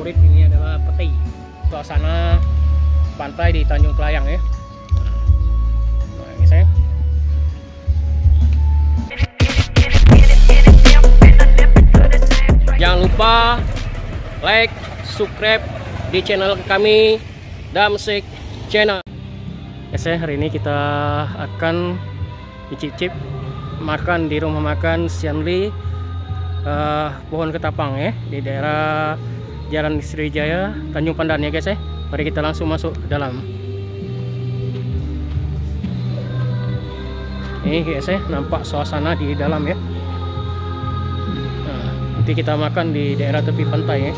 favorit ini adalah peti. Suasana pantai di Tanjung Kelayang ya. Nah, ini saya. Jangan lupa like, subscribe di channel kami Damsik Channel. Ya saya, hari ini kita akan icip-icip makan di rumah makan Sianli Pohon Ketapang ya, di daerah Jalan Sriwijaya, Tanjung Pandan ya guys ya. Mari kita langsung masuk ke dalam. Ini guys ya, nampak suasana di dalam ya. Nah, nanti kita makan di daerah tepi pantai ya.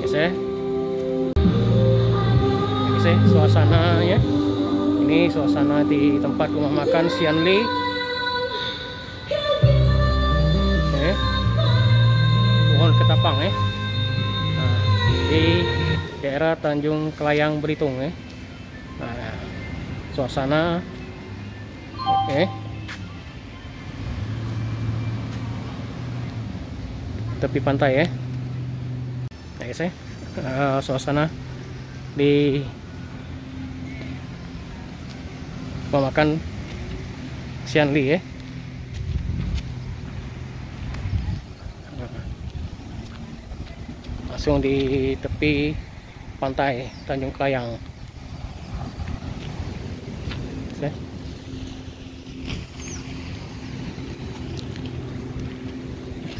Guys ya. Guys ya, suasana ya. Ini suasana di tempat rumah makan Sianli. Pohon Ketapang ya. Nah, di daerah Tanjung Kelayang Belitung ya. Nah, suasana oke. Tepi pantai ya. Nah, guys ya. Suasana di rumah makan Sianli ya. Langsung di tepi pantai Tanjung Kelayang.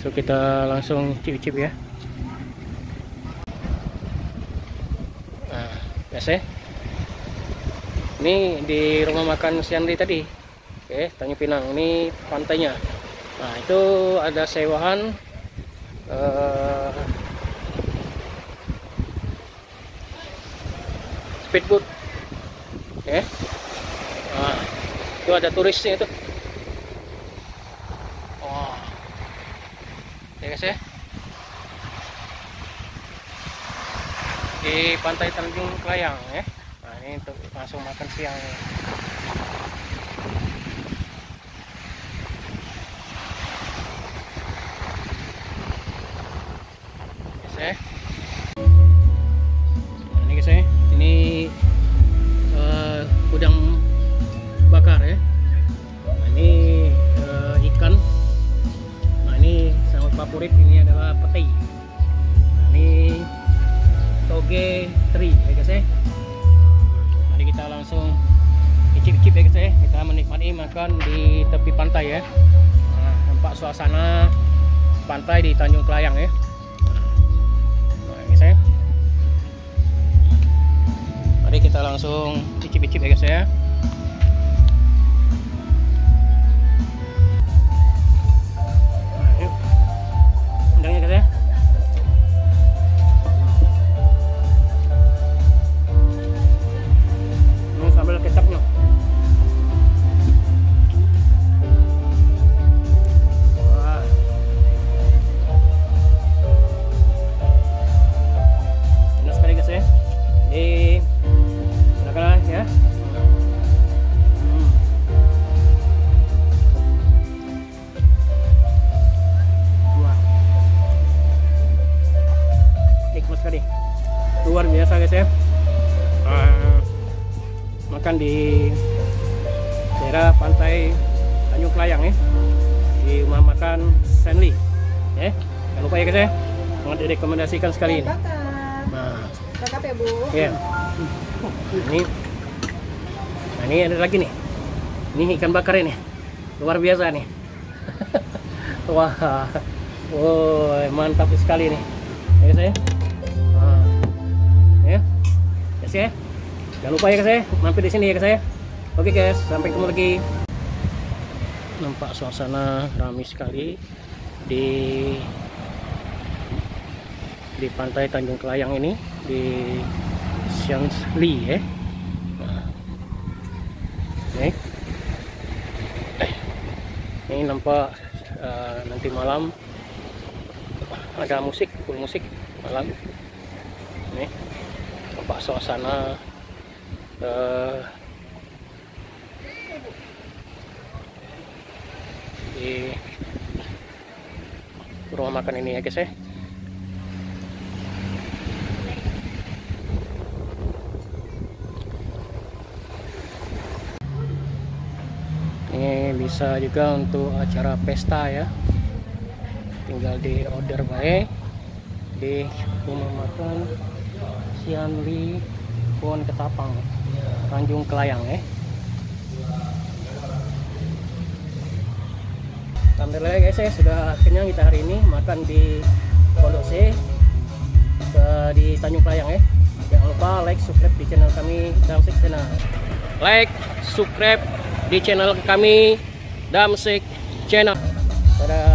So kita langsung cip-cip ya. Nah, biasa. Ini di rumah makan Sianli tadi. Oke, Tanjung Pinang. Ini pantainya. Nah, itu ada sewaan speedboat, oke. Nah, itu ada turisnya itu. Oh, ya guys ya, di pantai Tanjung Kelayang ya. Nah, ini untuk langsung makan siang ya. Guys ya. Nah, ini guys ya. Ini udang bakar ya. Nah, ini ikan. Nah, ini sangat favorit ini adalah peti. Nah, ini toge teri ya guys ya. Mari kita langsung icip-icip ya guys ya. Kita menikmati makan di tepi pantai ya. Nah, nampak suasana pantai di Tanjung Kelayang ya. Nah, guys ya. Mari kita langsung icip-icip ya guys ya. Nah, yuk. Udangnya guys ya. Ini sambal kecapnya. Wah. Enak sekali guys ya. Ini ya. Wah. Nikmat sekali. Luar biasa guys ya. Makan di daerah pantai Tanjung Kelayang ya. Di rumah makan Sianli. Ya. Jangan lupa ya guys ya. Sangat direkomendasikan sekali ini. Nah, lengkap ya Bu. Ya. Nah, ini ada lagi nih. Ini ikan bakar ini. Luar biasa nih. Wah. Oh, mantap sekali nih. Ya saya. Nah. Ya. Guys ya. Jangan lupa ya guys ya, mampir di sini ya guys ya. Oke guys, sampai ketemu lagi. Nampak suasana ramai sekali di pantai Tanjung Kelayang ini, di Sianli ya. Ini nampak nanti malam ada musik, full musik malam. Ini nampak suasana di rumah makan ini ya guys ya. Ini bisa juga untuk acara pesta ya, tinggal di order baik di rumah makan Sianli Pohon Ketapang, Tanjung Kelayang ya. Alhamdulillah guys, saya sudah kenyang kita hari ini makan di Pondok C di Tanjung Kelayang ya. Jangan lupa like, subscribe di channel kami Damsik Channel. Like, subscribe di channel kami Damsik Channel. Dadah.